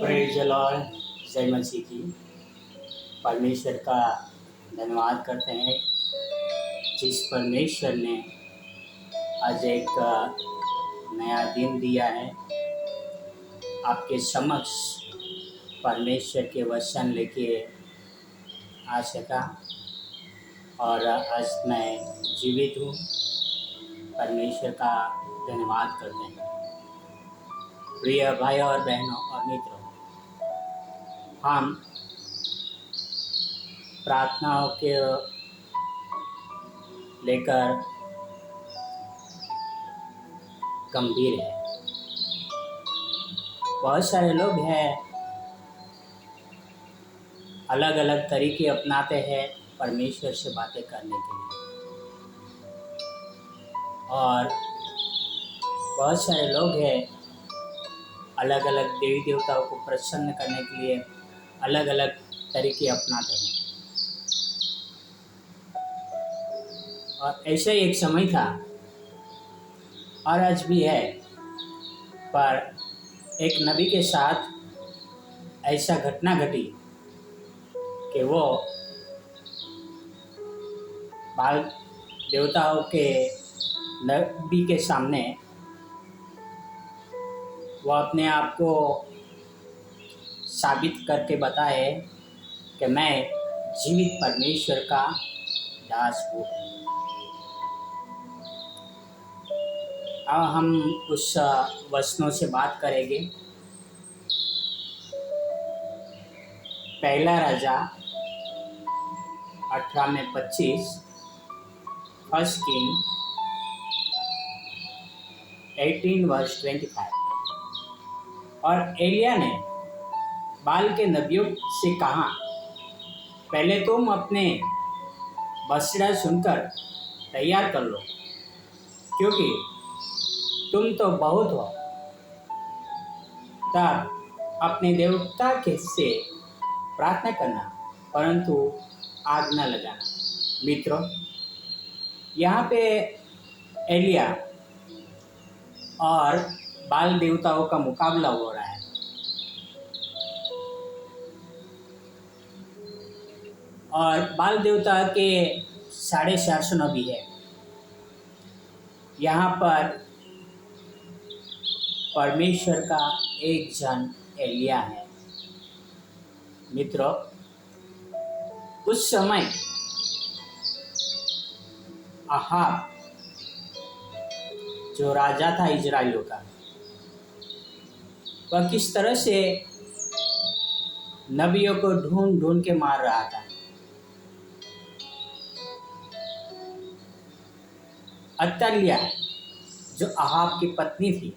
Praise the Lord. जय मसीह की। परमेश्वर का धन्यवाद करते हैं जिस परमेश्वर ने आज एक नया दिन दिया है आपके समक्ष परमेश्वर के वचन लेके आ सका और आज मैं जीवित हूँ। परमेश्वर का धन्यवाद करते हैं। प्रिय भाई और बहनों और मित्रों, हम प्रार्थनाओं के लेकर गंभीर है। बहुत सारे लोग हैं अलग अलग तरीके अपनाते हैं परमेश्वर से बातें करने के लिए, और बहुत सारे लोग हैं अलग अलग देवी देवताओं को प्रसन्न करने के लिए अलग अलग तरीके अपनाते हैं। और ऐसा ही एक समय था और आज भी है, पर एक नबी के साथ ऐसा घटना घटी कि वो बाल देवताओं के नबी के सामने वो अपने आप को साबित करके बताए कि मैं जीवित परमेश्वर का दास हूँ। अब हम उस वचनों से बात करेंगे। पहला राजा 18:25, फर्स्ट किंग 18:25। और एलिया ने बाल के नबियों से कहा, पहले तुम अपने बछड़ा सुनकर तैयार कर लो, क्योंकि तुम तो बहुत हो। तब अपने देवता के से प्रार्थना करना, परंतु आग न लगाना। मित्रों, यहाँ पे एलिया और बाल देवताओं का मुकाबला हो रहा है। और बाल देवता के 450 नबी है। यहाँ पर परमेश्वर का एक जन एलिया है। मित्रों, उस समय अहाब जो राजा था इजराइलियों का, वह किस तरह से नबियों को ढूंढ ढूंढ के मार रहा था। अतल्याह जो अहाब की पत्नी थी,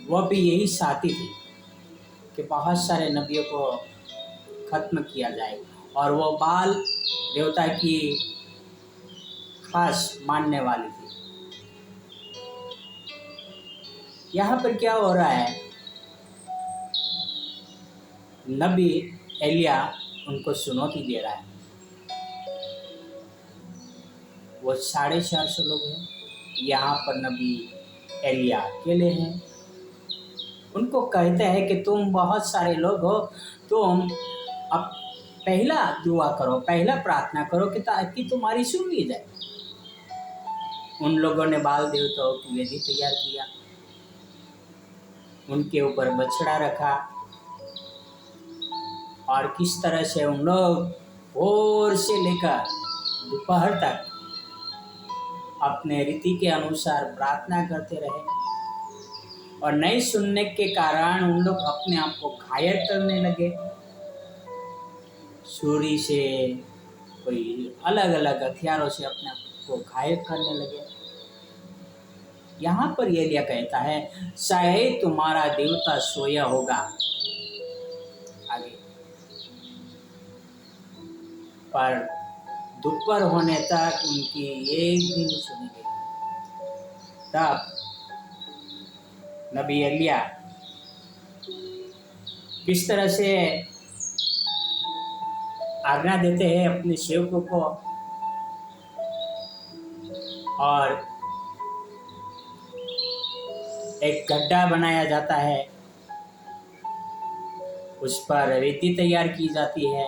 वह भी यही चाहती थी कि बहुत सारे नबियों को खत्म किया जाए, और वो बाल देवता की खास मानने वाली थी। यहाँ पर क्या हो रहा है, नबी एलिया उनको चुनौती दे रहा है। वो 450 लोग हैं, यहाँ पर नबी एलिया अकेले हैं। उनको कहते हैं कि तुम बहुत सारे लोग हो, तुम अब पहला दुआ करो, पहला प्रार्थना करो कि ताकि तुम्हारी सुन ली जाए। उन लोगों ने बाल देवताओं की वेदी तैयार किया, उनके ऊपर बछड़ा रखा, और किस तरह से उन लोग भोर से लेकर दोपहर तक अपने रीति के अनुसार प्रार्थना करते रहे। और नहीं सुनने के कारण उन लोग अपने आप को घायल करने लगे, छुरी से, कोई अलग अलग हथियारों से अपने आप को घायल करने लगे। यहाँ पर एलिया कहता है, शायद तुम्हारा देवता सोया होगा। आगे, पर दोपहर होने तक उनकी एक भी नहीं सुनी गई। तब नबी एलिया किस तरह से आज्ञा देते हैं अपने सेवकों को, और एक गड्ढा बनाया जाता है उस पर रेती तैयार की जाती है,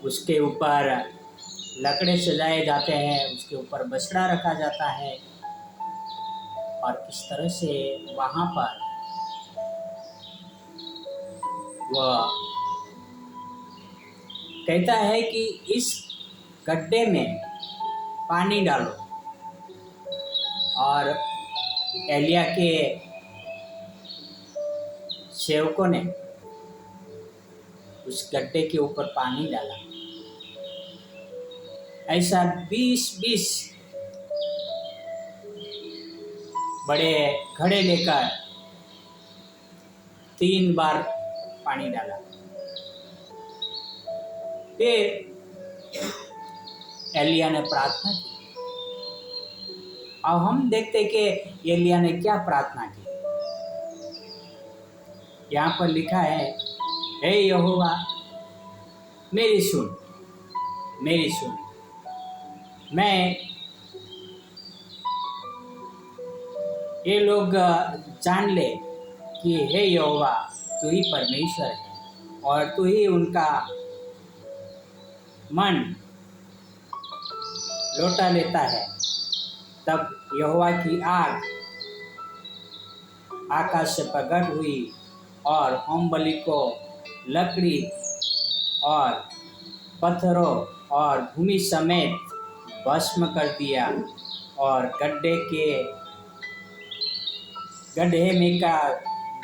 उसके ऊपर लकड़े सजाए जाते हैं, उसके ऊपर बछड़ा रखा जाता है और किस तरह से वहाँ पर वह कहता है कि इस गड्ढे में पानी डालो और एलिया के सेवकों ने उस गड्ढे के ऊपर पानी डाला। ऐसा 20-20 बड़े घड़े लेकर 3 बार पानी डाला। फिर एलिया ने प्रार्थना की। अब हम देखते कि एलिया ने क्या प्रार्थना की। यहाँ पर लिखा है, हे यहोवा मेरी सुन, मेरी सुन। मैं ये लोग जान ले कि हे यहोवा तू ही परमेश्वर है और तू ही उनका मन लौटा लेता है। तब यहोवा की आग आकाश से प्रकट हुई और होम बलि को लकड़ी और पत्थरों और भूमि समेत भस्म कर दिया और गड्ढे में का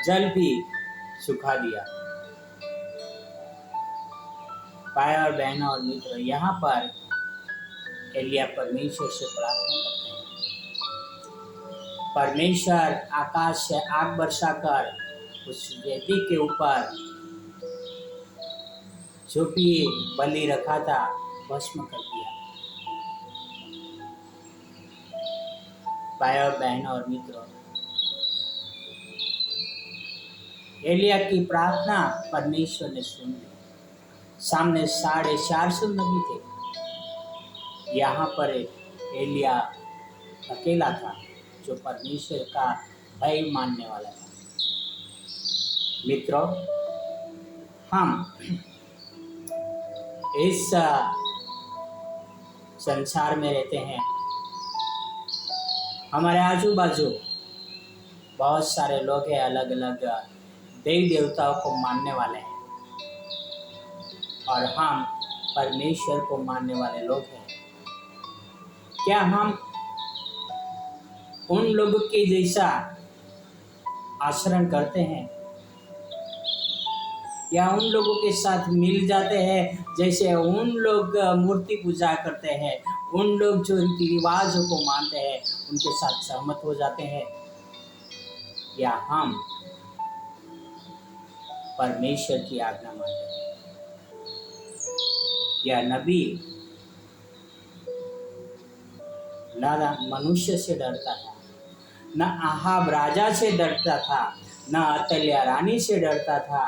जल भी सुखा दिया। भाई और बहनों और मित्रों, यहाँ पर एलिया परमेश्वर से प्रार्थना करते हैं। परमेश्वर आकाश से आग बरसा कर उस वेदी के ऊपर जो भी बलि रखा था भस्म कर दिया। भाई और बहनों और मित्रों, एलिया की प्रार्थना परमेश्वर ने सुन ली। सामने 450 नबी थे, यहाँ पर एलिया अकेला था जो परमेश्वर का भय मानने वाला था। मित्रों, हम इस संसार में रहते हैं, हमारे आजू बाजू बहुत सारे लोग हैं, अलग अलग देवी देवताओं को मानने वाले हैं और हम परमेश्वर को मानने वाले लोग हैं। क्या हम उन लोगों के जैसा आचरण करते हैं या उन लोगों के साथ मिल जाते हैं जैसे उन लोग मूर्ति पूजा करते हैं, उन लोग जो रीति रिवाजों को मानते हैं उनके साथ सहमत हो जाते हैं, या हम परमेश्वर की आज्ञा मानते हैं? या नबी न मनुष्य से डरता था, न आहाब राजा से डरता था, न अतल्या रानी से डरता था,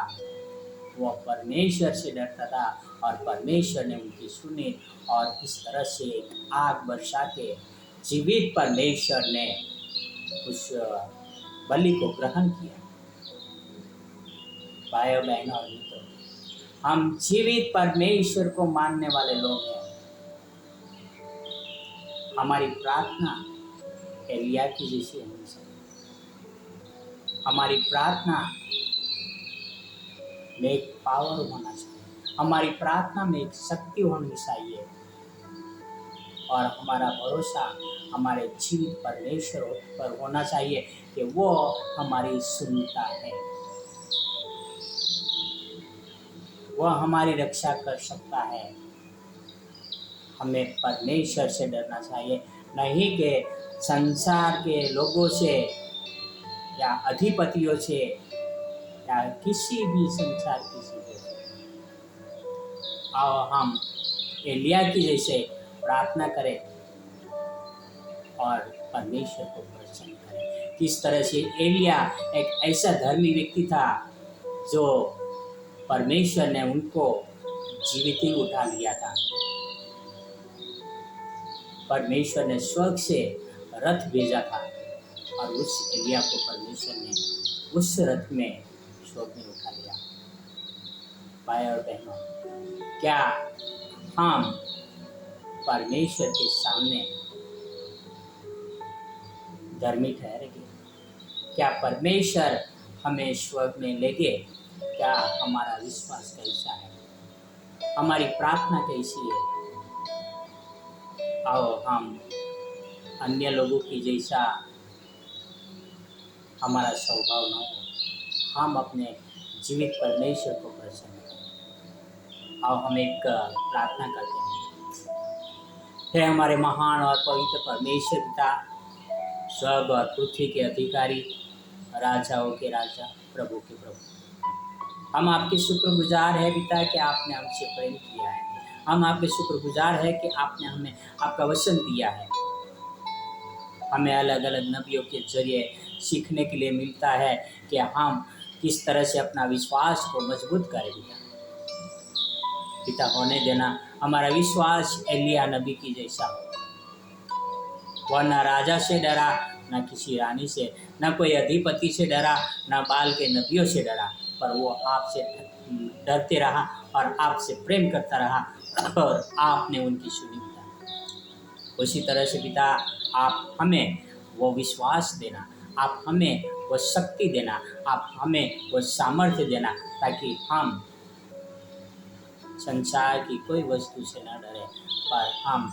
वह परमेश्वर से डरता था और परमेश्वर ने उनकी सुनी और इस तरह से एक आग बरसा के जीवित परमेश्वर ने उस बलि को ग्रहण किया। भाइयों बहनों और मित्रों, हम जीवित परमेश्वर को मानने वाले लोग हैं। हमारी प्रार्थना एलिया की जैसी होनी चाहिए। हमारी प्रार्थना में एक पावर होना चाहिए, हमारी प्रार्थना में एक शक्ति होनी चाहिए और हमारा भरोसा हमारे जीवित परमेश्वर पर होना चाहिए कि वो हमारी सुनता है, वह हमारी रक्षा कर सकता है। हमें परमेश्वर से डरना चाहिए, नहीं कि संसार के लोगों से या अधिपतियों से या किसी भी संसार की चीज़ों से। आओ हम एलिया की जैसे प्रार्थना करें और परमेश्वर को प्रसन्न करें। किस तरह से एलिया एक ऐसा धर्मी व्यक्ति था जो परमेश्वर ने उनको जीवित ही उठा लिया था। परमेश्वर ने स्वर्ग से रथ भेजा था और उस एलिया को परमेश्वर ने उस रथ में स्वर्ग में उठा लिया। भाई और बहनों, क्या हम परमेश्वर के सामने धर्मी ठहरेंगे? क्या परमेश्वर हमें स्वर्ग में लेंगे? क्या हमारा विश्वास कैसा है? हमारी प्रार्थना कैसी है? आओ हम अन्य लोगों की जैसा हमारा स्वभाव न हो, हम अपने जीवित परमेश्वर को प्रसन्न करें। आओ हम एक प्रार्थना करते हैं। हे हमारे महान और पवित्र परमेश्वर पिता, स्वर्ग और पृथ्वी के अधिकारी, राजाओं के राजा, प्रभु के प्रभु, हम आपके शुक्रगुजार है पिता कि आपने हमसे प्रेम किया है। हम आपके शुक्रगुजार है कि आपने हमें आपका वचन दिया है। हमें अलग अलग नबियों के जरिए सीखने के लिए मिलता है कि हम किस तरह से अपना विश्वास को मजबूत करें। पिता होने देना हमारा विश्वास एलिया नबी की जैसा हो। वह न राजा से डरा, न किसी रानी से, न कोई अधिपति से डरा, न बाल के नबियों से डरा, पर वो आपसे डरते रहा और आपसे प्रेम करता रहा और आपने उनकी सुनी पिता। उसी तरह से पिता आप हमें वो विश्वास देना, आप हमें वो शक्ति देना, आप हमें वो सामर्थ्य देना, ताकि हम संसार की कोई वस्तु से न डरे, पर हम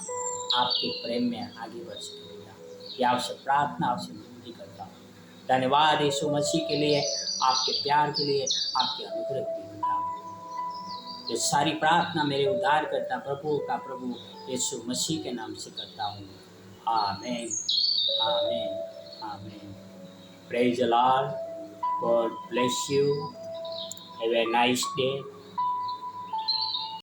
आपके प्रेम में आगे बढ़ सकें। यह आपसे प्रार्थना, आपसे विनती करता हूँ। धन्यवाद यीशु मसीह के लिए, आपके प्यार के लिए, आपके अनुग्रह के लिए। ये सारी प्रार्थना मेरे उद्धार करता प्रभु का प्रभु यीशु मसीह के नाम से करता हूँ। आमीन, आमीन, आमीन। Praise the Lord, God bless you, have a nice day.